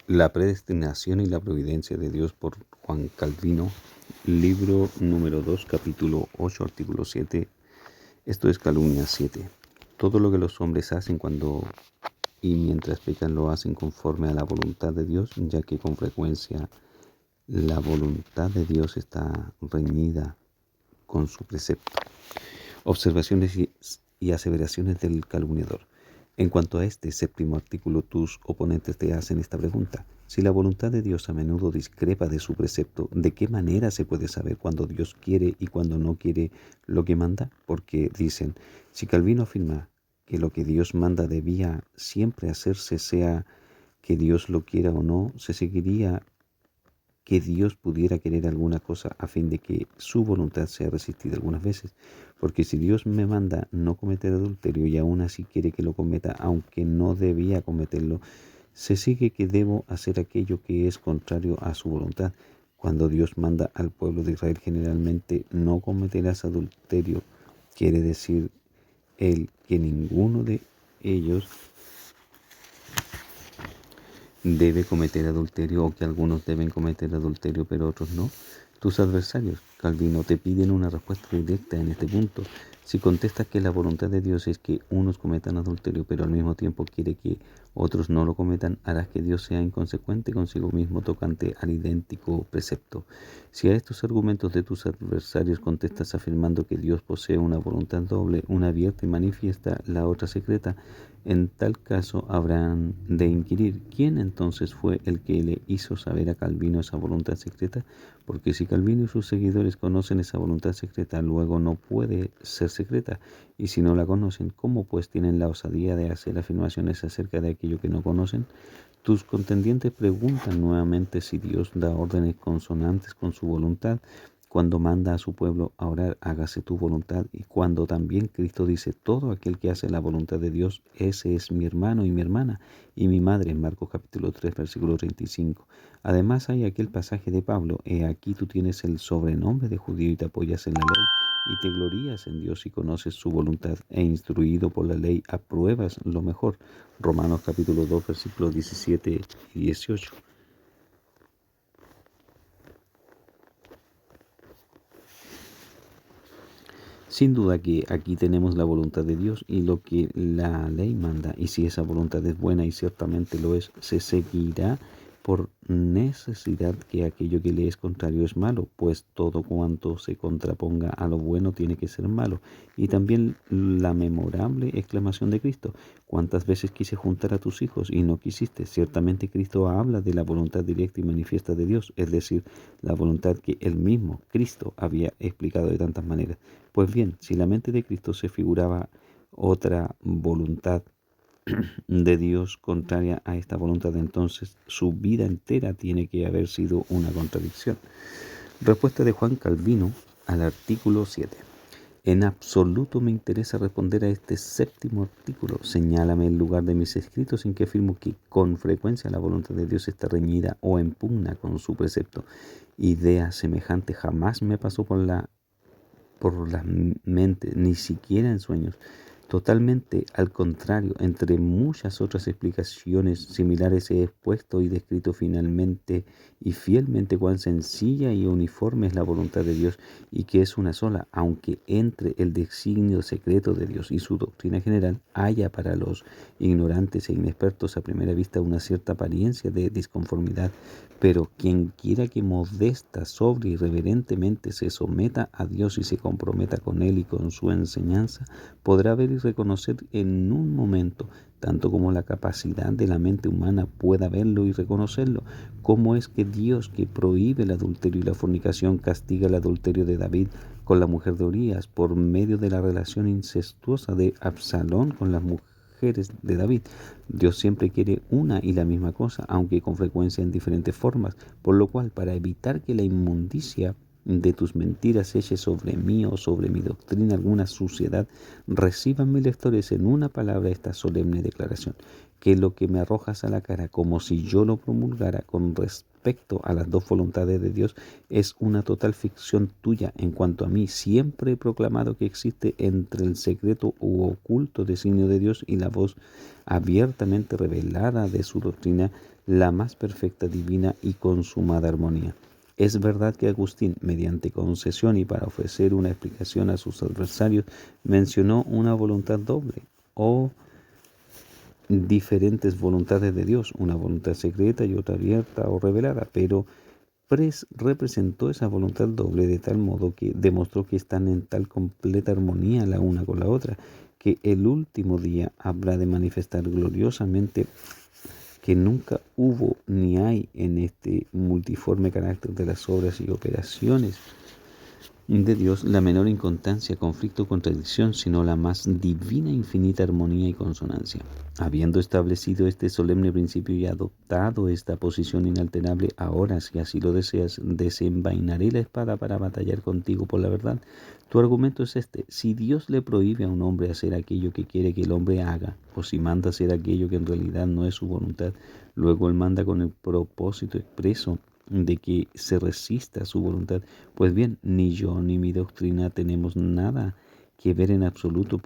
La predestinación y la providencia de Dios por Juan Calvino, libro número 2, capítulo 8, artículo 7. Esto es calumnia 7. Todo lo que los hombres hacen cuando y mientras pecan lo hacen conforme a la voluntad de Dios, ya que con frecuencia la voluntad de Dios está reñida con su precepto. Observaciones y aseveraciones del calumniador. En cuanto a este séptimo artículo, tus oponentes te hacen esta pregunta. Si la voluntad de Dios a menudo discrepa de su precepto, ¿de qué manera se puede saber cuándo Dios quiere y cuándo no quiere lo que manda? Porque dicen, si Calvino afirma que lo que Dios manda debía siempre hacerse, sea que Dios lo quiera o no, se seguiría que Dios pudiera querer alguna cosa a fin de que su voluntad sea resistida algunas veces. Porque si Dios me manda no cometer adulterio y aún así quiere que lo cometa, aunque no debía cometerlo, se sigue que debo hacer aquello que es contrario a su voluntad. Cuando Dios manda al pueblo de Israel generalmente no cometerás adulterio, quiere decir él que ninguno de ellos debe cometer adulterio o que algunos deben cometer adulterio pero otros no. Tus adversarios, Calvino, te piden una respuesta directa en este punto. Si contestas que la voluntad de Dios es que unos cometan adulterio pero al mismo tiempo quiere que otros no lo cometan, harás que Dios sea inconsecuente consigo mismo tocante al idéntico precepto. Si a estos argumentos de tus adversarios contestas afirmando que Dios posee una voluntad doble, una abierta y manifiesta, la otra secreta, en tal caso habrán de inquirir, ¿quién entonces fue el que le hizo saber a Calvino esa voluntad secreta? Porque si Calvino y sus seguidores conocen esa voluntad secreta, luego no puede ser secreta. Y si no la conocen, ¿cómo pues tienen la osadía de hacer afirmaciones acerca de aquello que no conocen? Tus contendientes preguntan nuevamente si Dios da órdenes consonantes con su voluntad cuando manda a su pueblo a orar, hágase tu voluntad, y cuando también Cristo dice, todo aquel que hace la voluntad de Dios, ese es mi hermano y mi hermana y mi madre, en Marcos capítulo 3, versículo 35. Además hay aquel pasaje de Pablo, aquí tú tienes el sobrenombre de judío y te apoyas en la ley, y te glorías en Dios y conoces su voluntad, e instruido por la ley apruebas lo mejor. Romanos capítulo 2, versículos 17 y 18. Sin duda que aquí tenemos la voluntad de Dios y lo que la ley manda, y si esa voluntad es buena y ciertamente lo es, se seguirá por necesidad que aquello que le es contrario es malo, pues todo cuanto se contraponga a lo bueno tiene que ser malo. Y también la memorable exclamación de Cristo, ¿cuántas veces quise juntar a tus hijos y no quisiste? Ciertamente Cristo habla de la voluntad directa y manifiesta de Dios, es decir, la voluntad que él mismo, Cristo, había explicado de tantas maneras. Pues bien, si la mente de Cristo se figuraba otra voluntad de Dios contraria a esta voluntad, entonces su vida entera tiene que haber sido una contradicción. Respuesta de Juan Calvino al artículo 7. En absoluto me interesa responder a este séptimo artículo. Señálame el lugar de mis escritos en que afirmo que con frecuencia la voluntad de Dios está reñida o en pugna con su precepto. Idea semejante jamás me pasó por la mente, ni siquiera en sueños. Totalmente al contrario, entre muchas otras explicaciones similares he expuesto y descrito finalmente y fielmente cuán sencilla y uniforme es la voluntad de Dios y que es una sola, aunque entre el designio secreto de Dios y su doctrina general haya para los ignorantes e inexpertos a primera vista una cierta apariencia de disconformidad, pero quien quiera que modesta, sobria y reverentemente se someta a Dios y se comprometa con Él y con su enseñanza, podrá ver y reconocer en un momento, tanto como la capacidad de la mente humana pueda verlo y reconocerlo, cómo es que Dios, que prohíbe el adulterio y la fornicación, castiga el adulterio de David con la mujer de Urías por medio de la relación incestuosa de Absalón con las mujeres de David. Dios siempre quiere una y la misma cosa, aunque con frecuencia en diferentes formas, por lo cual, para evitar que la inmundicia de tus mentiras eche sobre mí o sobre mi doctrina alguna suciedad, reciban mis lectores en una palabra esta solemne declaración, que lo que me arrojas a la cara como si yo lo promulgara con respecto a las dos voluntades de Dios es una total ficción tuya. En cuanto a mí, siempre he proclamado que existe entre el secreto u oculto designio de Dios y la voz abiertamente revelada de su doctrina la más perfecta, divina y consumada armonía. Es verdad que Agustín, mediante concesión y para ofrecer una explicación a sus adversarios, mencionó una voluntad doble o diferentes voluntades de Dios, una voluntad secreta y otra abierta o revelada, pero representó esa voluntad doble de tal modo que demostró que están en tal completa armonía la una con la otra, que el último día habrá de manifestar gloriosamente que nunca hubo ni hay en este multiforme carácter de las obras y operaciones de Dios la menor inconstancia, conflicto o contradicción, sino la más divina, infinita armonía y consonancia. Habiendo establecido este solemne principio y adoptado esta posición inalterable, ahora, si así lo deseas, desenvainaré la espada para batallar contigo por la verdad. Tu argumento es este: si Dios le prohíbe a un hombre hacer aquello que quiere que el hombre haga, o si manda hacer aquello que en realidad no es su voluntad, luego él manda con el propósito expreso de que se resista a su voluntad. Pues bien, ni yo ni mi doctrina tenemos nada que ver en absoluto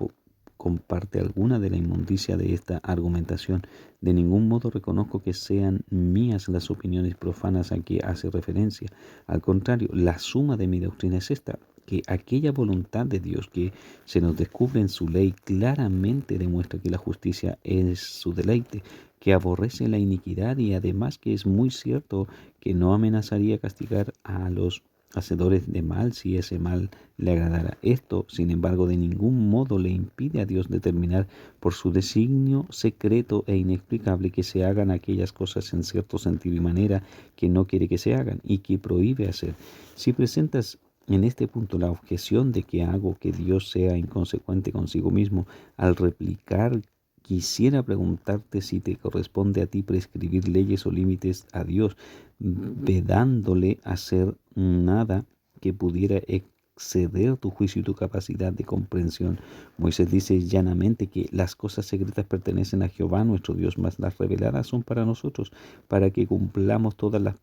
con parte alguna de la inmundicia de esta argumentación. De ningún modo reconozco que sean mías las opiniones profanas a que hace referencia. Al contrario, la suma de mi doctrina es esta: que aquella voluntad de Dios que se nos descubre en su ley claramente demuestra que la justicia es su deleite, que aborrece la iniquidad y además que es muy cierto que no amenazaría castigar a los hacedores de mal si ese mal le agradara. Esto, sin embargo, de ningún modo le impide a Dios determinar por su designio secreto e inexplicable que se hagan aquellas cosas en cierto sentido y manera que no quiere que se hagan y que prohíbe hacer. Si presentas en este punto la objeción de que hago que Dios sea inconsecuente consigo mismo, al replicar quisiera preguntarte si te corresponde a ti prescribir leyes o límites a Dios, vedándole hacer nada que pudiera exceder tu juicio y tu capacidad de comprensión. Moisés dice llanamente que las cosas secretas pertenecen a Jehová nuestro Dios, mas las reveladas son para nosotros, para que cumplamos todas las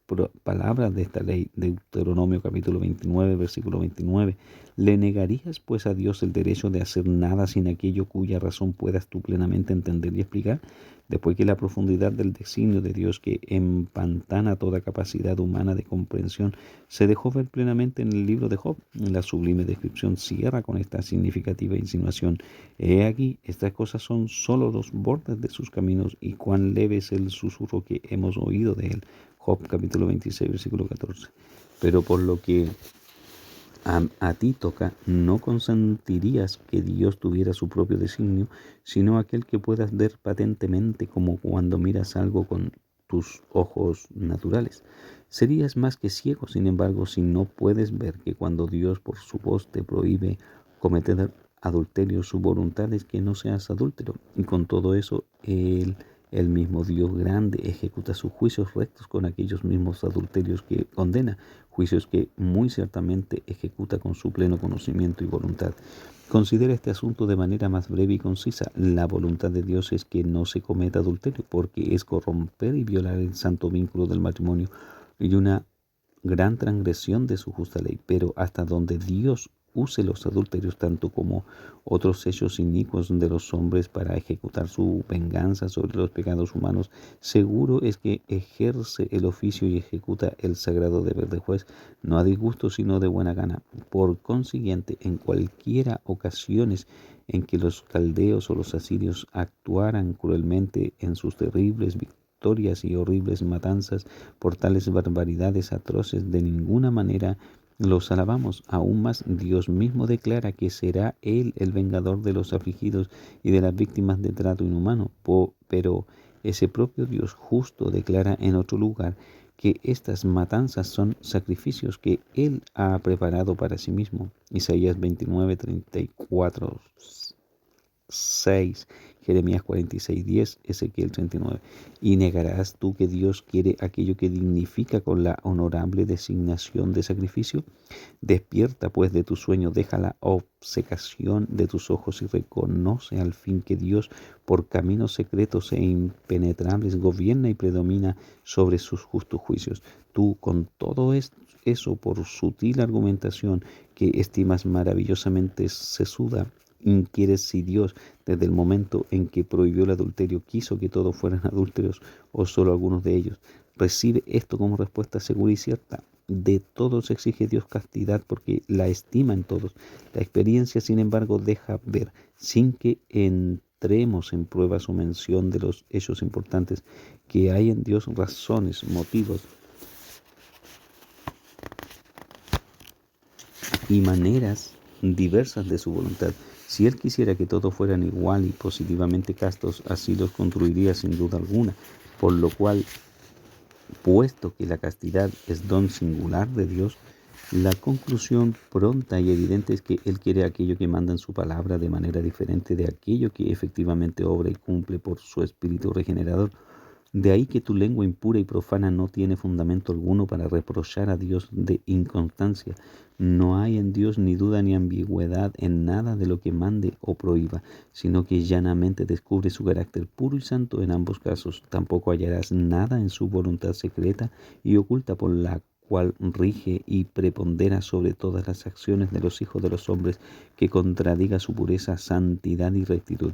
palabras de esta ley. Deuteronomio capítulo 29, versículo 29. ¿Le negarías pues a Dios el derecho de hacer nada sin aquello cuya razón puedas tú plenamente entender y explicar? Después que la profundidad del designio de Dios, que empantana toda capacidad humana de comprensión, se dejó ver plenamente en el libro de Job, la sublime descripción cierra con esta significativa insinuación: he aquí, estas cosas son solo los bordes de sus caminos, y cuán leve es el susurro que hemos oído de él. Job capítulo 26, versículo 14. Pero por lo que a ti toca, no consentirías que Dios tuviera su propio designio, sino aquel que puedas ver patentemente, como cuando miras algo con tus ojos naturales. Serías más que ciego, sin embargo, si no puedes ver que cuando Dios por su voz te prohíbe cometer adulterio, su voluntad es que no seas adúltero. Y con todo eso, el mismo Dios grande ejecuta sus juicios rectos con aquellos mismos adulterios que condena, juicios que muy ciertamente ejecuta con su pleno conocimiento y voluntad. Considera este asunto de manera más breve y concisa. La voluntad de Dios es que no se cometa adulterio, porque es corromper y violar el santo vínculo del matrimonio y una gran transgresión de su justa ley. Pero hasta donde Dios use los adulterios tanto como otros hechos inicuos de los hombres para ejecutar su venganza sobre los pecados humanos, seguro es que ejerce el oficio y ejecuta el sagrado deber de juez, no a disgusto sino de buena gana. Por consiguiente, en cualquiera ocasiones en que los caldeos o los asirios actuaran cruelmente en sus terribles victorias y horribles matanzas por tales barbaridades atroces, de ninguna manera los alabamos. Aún más, Dios mismo declara que será Él el vengador de los afligidos y de las víctimas de trato inhumano. Pero ese propio Dios justo declara en otro lugar que estas matanzas son sacrificios que Él ha preparado para sí mismo. Isaías 29, 34, 6, Jeremías 46, 10, Ezequiel 39. ¿Y negarás tú que Dios quiere aquello que dignifica con la honorable designación de sacrificio? Despierta pues de tu sueño, deja la obcecación de tus ojos y reconoce al fin que Dios, por caminos secretos e impenetrables, gobierna y predomina sobre sus justos juicios. Tú, con todo eso, por sutil argumentación que estimas maravillosamente sesuda, inquieres si Dios, desde el momento en que prohibió el adulterio, quiso que todos fueran adúlteros o solo algunos de ellos. Recibe esto como respuesta segura y cierta. De todos exige Dios castidad porque la estima en todos. La experiencia, sin embargo, deja ver, sin que entremos en pruebas o mención de los hechos importantes, que hay en Dios razones, motivos y maneras diversas de su voluntad. Si Él quisiera que todos fueran igual y positivamente castos, así los construiría sin duda alguna, por lo cual, puesto que la castidad es don singular de Dios, la conclusión pronta y evidente es que Él quiere aquello que manda en su palabra de manera diferente de aquello que efectivamente obra y cumple por su espíritu regenerador. De ahí que tu lengua impura y profana no tiene fundamento alguno para reprochar a Dios de inconstancia. No hay en Dios ni duda ni ambigüedad en nada de lo que mande o prohíba, sino que llanamente descubre su carácter puro y santo en ambos casos. Tampoco hallarás nada en su voluntad secreta y oculta por la cual rige y prepondera sobre todas las acciones de los hijos de los hombres, que contradiga su pureza, santidad y rectitud.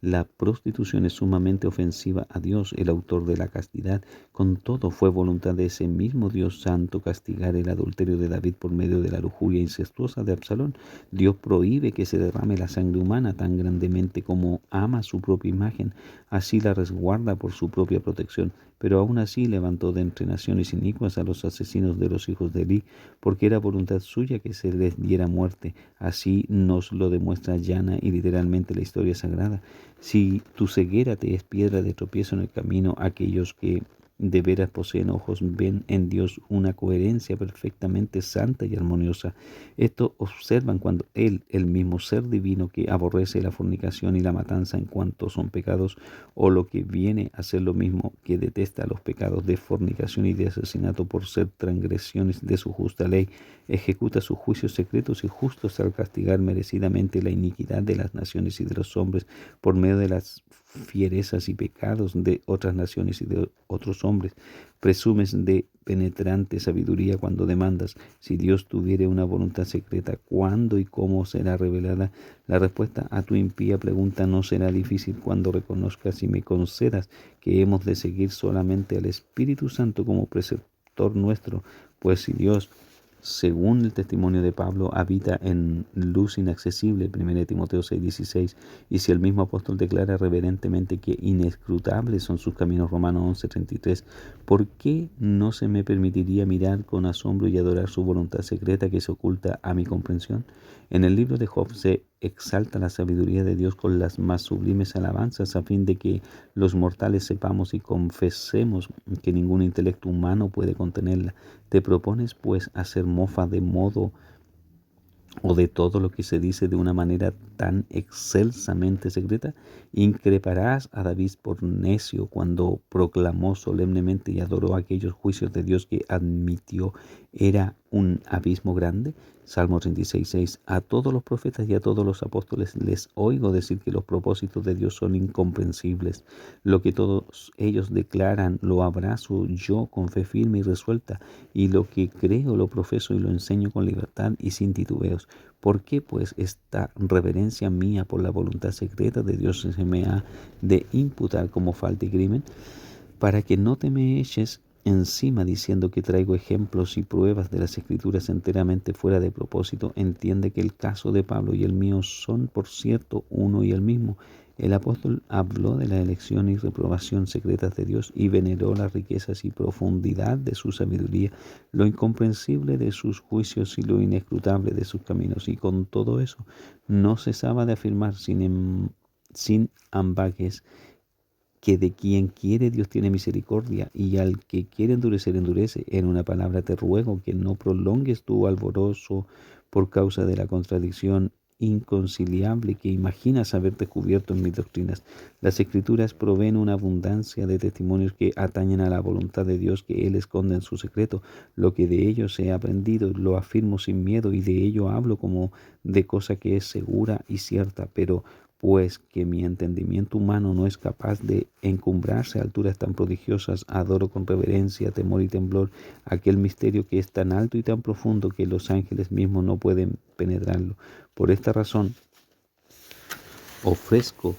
La prostitución es sumamente ofensiva a Dios, el autor de la castidad. Con todo, fue voluntad de ese mismo Dios santo castigar el adulterio de David por medio de la lujuria incestuosa de Absalón. Dios prohíbe que se derrame la sangre humana tan grandemente como ama su propia imagen, así la resguarda por su propia protección. Pero aún así levantó de entre naciones inicuas a los asesinos de los hijos de Eli, porque era voluntad suya que se les diera muerte. Así nos lo demuestra llana y literalmente la historia sagrada. Si tu ceguera te es piedra de tropiezo en el camino, aquellos que de veras poseen ojos ven en Dios una coherencia perfectamente santa y armoniosa. Esto observan cuando Él, el mismo ser divino que aborrece la fornicación y la matanza en cuanto son pecados, o lo que viene a ser lo mismo, que detesta los pecados de fornicación y de asesinato por ser transgresiones de su justa ley, ejecuta sus juicios secretos y justos al castigar merecidamente la iniquidad de las naciones y de los hombres por medio de las fierezas y pecados de otras naciones y de otros hombres. Presumes de penetrante sabiduría cuando demandas: si Dios tuviere una voluntad secreta, ¿cuándo y cómo será revelada? La respuesta a tu impía pregunta no será difícil cuando reconozcas y me concedas que hemos de seguir solamente al Espíritu Santo como preceptor nuestro, pues si Dios, según el testimonio de Pablo, habita en luz inaccesible, 1 Timoteo 6:16, y si el mismo apóstol declara reverentemente que inescrutables son sus caminos, Romanos 11:33, ¿por qué no se me permitiría mirar con asombro y adorar su voluntad secreta que se oculta a mi comprensión? En el libro de Job se exalta la sabiduría de Dios con las más sublimes alabanzas, a fin de que los mortales sepamos y confesemos que ningún intelecto humano puede contenerla. ¿Te propones, pues, hacer mofa de modo o de todo lo que se dice de una manera tan excelsamente secreta? Increparás a David por necio cuando proclamó solemnemente y adoró aquellos juicios de Dios que admitió era un abismo grande. Salmo 36:6. A todos los profetas y a todos los apóstoles les oigo decir que los propósitos de Dios son incomprensibles. Lo que todos ellos declaran lo abrazo yo con fe firme y resuelta, y lo que creo lo profeso y lo enseño con libertad y sin titubeos. ¿Por qué pues esta reverencia mía por la voluntad secreta de Dios se me ha de imputar como falta y crimen? Para que no te me eches encima diciendo que traigo ejemplos y pruebas de las Escrituras enteramente fuera de propósito, entiende que el caso de Pablo y el mío son, por cierto, uno y el mismo. El apóstol habló de la elección y reprobación secretas de Dios y veneró las riquezas y profundidad de su sabiduría, lo incomprensible de sus juicios y lo inescrutable de sus caminos. Y con todo eso no cesaba de afirmar sin ambages que de quien quiere Dios tiene misericordia, y al que quiere endurecer, endurece. En una palabra, te ruego que no prolongues tu alborozo por causa de la contradicción inconciliable que imaginas haber descubierto en mis doctrinas. Las Escrituras proveen una abundancia de testimonios que atañen a la voluntad de Dios que Él esconde en su secreto. Lo que de ellos he aprendido lo afirmo sin miedo, y de ello hablo como de cosa que es segura y cierta, pero pues que mi entendimiento humano no es capaz de encumbrarse a alturas tan prodigiosas, adoro con reverencia, temor y temblor aquel misterio que es tan alto y tan profundo que los ángeles mismos no pueden penetrarlo. Por esta razón, ofrezco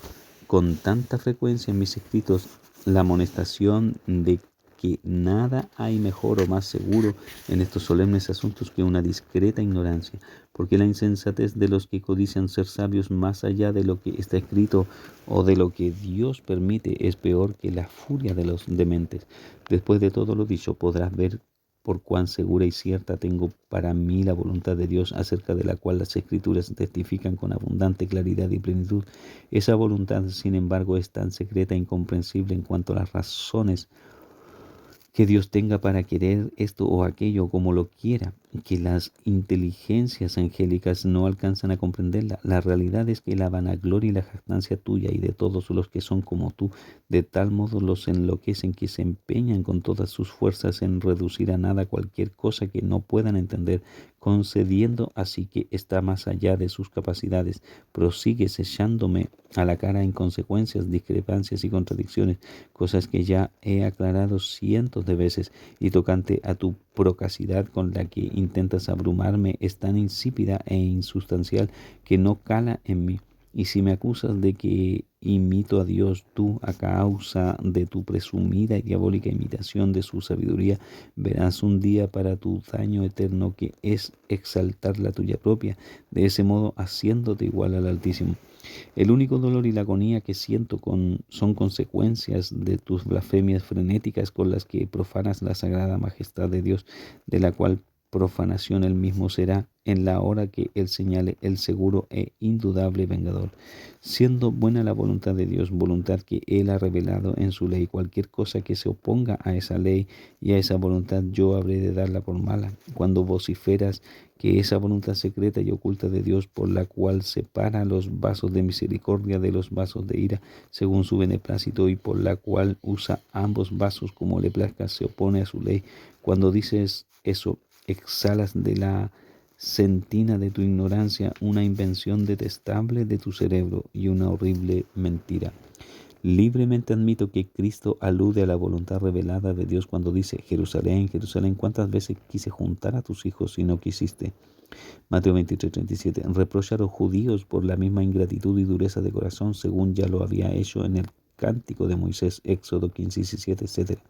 con tanta frecuencia en mis escritos la amonestación de que nada hay mejor o más seguro en estos solemnes asuntos que una discreta ignorancia, porque la insensatez de los que codician ser sabios más allá de lo que está escrito o de lo que Dios permite es peor que la furia de los dementes. Después de todo lo dicho, podrás ver por cuán segura y cierta tengo para mí la voluntad de Dios, acerca de la cual las Escrituras testifican con abundante claridad y plenitud. Esa voluntad, sin embargo, es tan secreta e incomprensible en cuanto a las razones que Dios tenga para querer esto o aquello como lo quiera, que las inteligencias angélicas no alcanzan a comprenderla. La realidad es que la vanagloria y la jactancia tuya y de todos los que son como tú, de tal modo los enloquecen que se empeñan con todas sus fuerzas en reducir a nada cualquier cosa que no puedan entender, concediendo así que está más allá de sus capacidades. Prosigues echándome a la cara inconsecuencias, discrepancias y contradicciones, cosas que ya he aclarado cientos de veces, y tocante a tu procacidad con la que intentas abrumarme es tan insípida e insustancial que no cala en mí. Y si me acusas de que imito a Dios, tú, a causa de tu presumida y diabólica imitación de su sabiduría, verás un día para tu daño eterno, que es exaltar la tuya propia, de ese modo haciéndote igual al Altísimo. El único dolor y la agonía que siento son consecuencias de tus blasfemias frenéticas con las que profanas la sagrada majestad de Dios, de la cual profanación él mismo será en la hora que él señale el seguro e indudable vengador. Siendo buena la voluntad de Dios, voluntad que él ha revelado en su ley, cualquier cosa que se oponga a esa ley y a esa voluntad, yo habré de darla por mala. Cuando vociferas que esa voluntad secreta y oculta de Dios, por la cual separa los vasos de misericordia de los vasos de ira, según su beneplácito, y por la cual usa ambos vasos como le plazca, se opone a su ley. Cuando dices eso, exhalas de la sentina de tu ignorancia una invención detestable de tu cerebro y una horrible mentira. Libremente admito que Cristo alude a la voluntad revelada de Dios cuando dice: Jerusalén, Jerusalén, ¿cuántas veces quise juntar a tus hijos y no quisiste? Mateo 23:37. Reprocha a los judíos por la misma ingratitud y dureza de corazón, según ya lo había hecho en el cántico de Moisés, Éxodo 15:17, etc.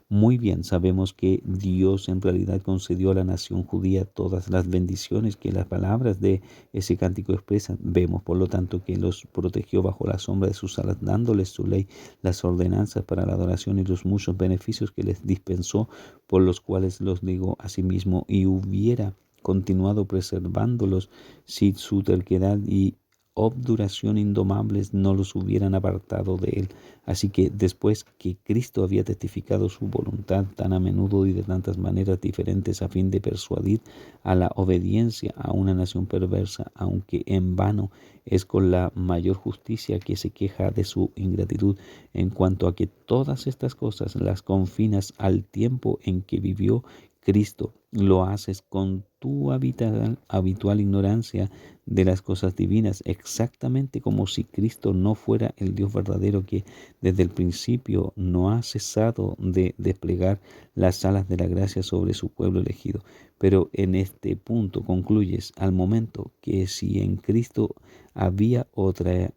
Muy bien, sabemos que Dios en realidad concedió a la nación judía todas las bendiciones que las palabras de ese cántico expresan. Vemos, por lo tanto, que los protegió bajo la sombra de sus alas, dándoles su ley, las ordenanzas para la adoración y los muchos beneficios que les dispensó, por los cuales los ligó a sí mismo, y hubiera continuado preservándolos si su terquedad y obduración indomables no los hubieran apartado de él. Así que después que Cristo había testificado su voluntad tan a menudo y de tantas maneras diferentes a fin de persuadir a la obediencia a una nación perversa, aunque en vano, es con la mayor justicia que se queja de su ingratitud, en cuanto a que todas estas cosas las confinas al tiempo en que vivió Cristo. Lo haces con tu habitual ignorancia de las cosas divinas, exactamente como si Cristo no fuera el Dios verdadero, que desde el principio no ha cesado de desplegar las alas de la gracia sobre su pueblo elegido. Pero en este punto concluyes al momento que si en Cristo había otra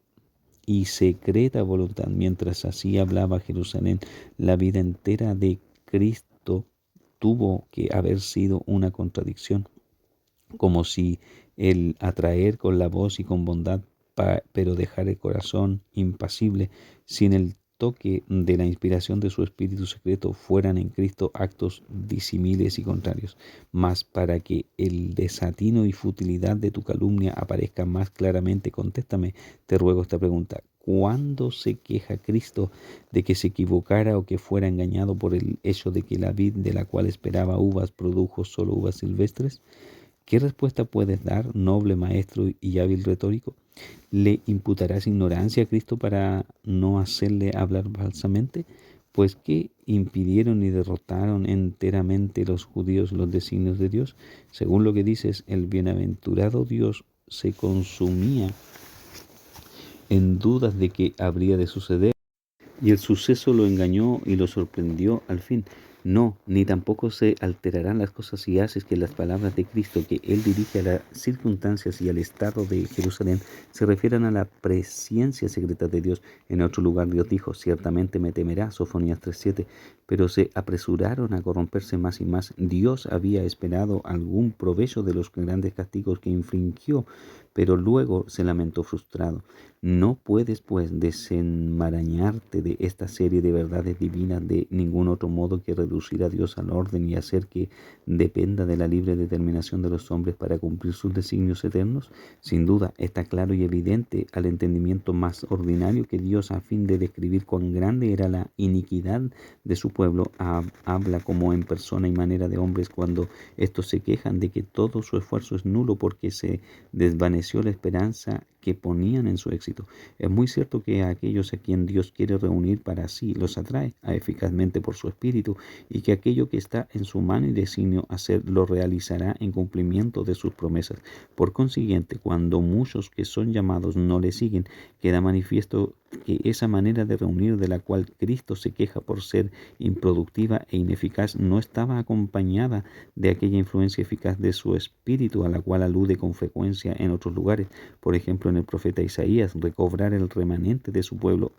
y secreta voluntad, mientras así hablaba Jerusalén, la vida entera de Cristo tuvo que haber sido una contradicción, como si el atraer con la voz y con bondad, pero dejar el corazón impasible, sin el toque de la inspiración de su espíritu secreto, fueran en Cristo actos disímiles y contrarios. Mas para que el desatino y futilidad de tu calumnia aparezca más claramente, contéstame, te ruego, esta pregunta: ¿cuándo se queja Cristo de que se equivocara o que fuera engañado por el hecho de que la vid de la cual esperaba uvas produjo solo uvas silvestres? ¿Qué respuesta puedes dar, noble maestro y hábil retórico? ¿Le imputarás ignorancia a Cristo para no hacerle hablar falsamente? Pues ¿qué impidieron y derrotaron enteramente los judíos los designios de Dios? Según lo que dices, el bienaventurado Dios se consumía en dudas de qué habría de suceder, y el suceso lo engañó y lo sorprendió al fin. No, ni tampoco se alterarán las cosas si haces que las palabras de Cristo que Él dirige a las circunstancias y al estado de Jerusalén se refieran a la presencia secreta de Dios. En otro lugar Dios dijo, ciertamente me temerás, Sofonías 3:7, pero se apresuraron a corromperse más y más. Dios había esperado algún provecho de los grandes castigos que infringió, pero luego se lamentó frustrado. No puedes, pues, desenmarañarte de esta serie de verdades divinas de ningún otro modo que reducir a Dios al orden y hacer que dependa de la libre determinación de los hombres para cumplir sus designios eternos. Sin duda, está claro y evidente al entendimiento más ordinario que Dios, a fin de describir cuán grande era la iniquidad de su pueblo, habla como en persona y manera de hombres cuando estos se quejan de que todo su esfuerzo es nulo porque se desvaneció la esperanza que ponían en su éxito. Es muy cierto que a aquellos a quien Dios quiere reunir para sí los atrae eficazmente por su espíritu, y que aquello que está en su mano y designio hacer lo realizará en cumplimiento de sus promesas. Por consiguiente, cuando muchos que son llamados no le siguen, queda manifiesto que esa manera de reunir de la cual Cristo se queja por ser improductiva e ineficaz no estaba acompañada de aquella influencia eficaz de su espíritu a la cual alude con frecuencia en otros lugares. Por ejemplo, en el profeta Isaías, recobrar el remanente de su pueblo.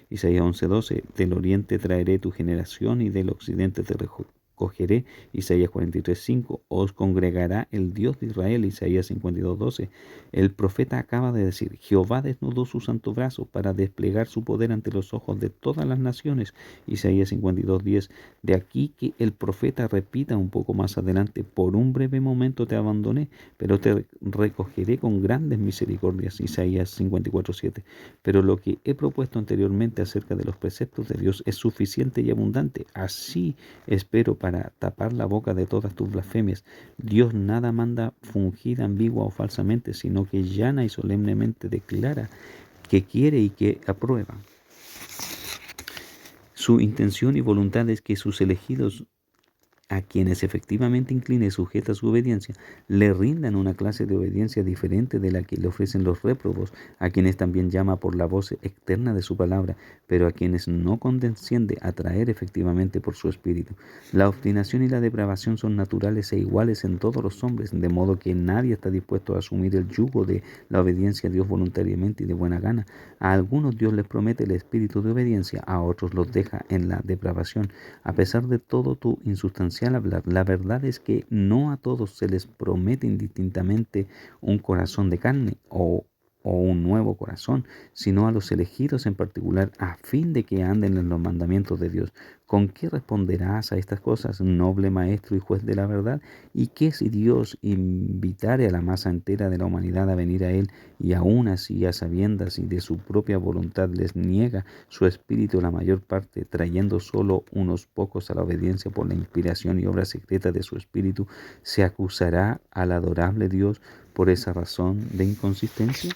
Isaías 11:12, del oriente traeré tu generación y del occidente te recogeré. Isaías 43:5, os congregará el Dios de Israel. Isaías 52:12. El profeta acaba de decir, Jehová desnudó su santo brazo para desplegar su poder ante los ojos de todas las naciones. Isaías 52:10. De aquí que el profeta repita un poco más adelante, por un breve momento te abandoné, pero te recogeré con grandes misericordias. Isaías 54:7. Pero lo que he propuesto anteriormente acerca de los preceptos de Dios es suficiente y abundante. Así espero para tapar la boca de todas tus blasfemias. Dios nada manda fungida, ambigua o falsamente, sino que llana y solemnemente declara que quiere y que aprueba. Su intención y voluntad es que sus elegidos, a quienes efectivamente incline y sujeta su obediencia, le rindan una clase de obediencia diferente de la que le ofrecen los réprobos, a quienes también llama por la voz externa de su palabra, pero a quienes no condesciende a traer efectivamente por su espíritu. La obstinación y la depravación son naturales e iguales en todos los hombres, de modo que nadie está dispuesto a asumir el yugo de la obediencia a Dios voluntariamente y de buena gana. A algunos Dios les promete el espíritu de obediencia, a otros los deja en la depravación. A pesar de todo tu insustancial hablar, la verdad es que no a todos se les promete indistintamente un corazón de carne o un nuevo corazón, sino a los elegidos en particular, a fin de que anden en los mandamientos de Dios. ¿Con qué responderás a estas cosas, noble maestro y juez de la verdad? ¿Y qué si Dios invitare a la masa entera de la humanidad a venir a Él, y aún así, a sabiendas y de su propia voluntad, les niega su espíritu la mayor parte, trayendo solo unos pocos a la obediencia por la inspiración y obra secreta de su espíritu? ¿Se acusará al adorable Dios por esa razón de inconsistencia?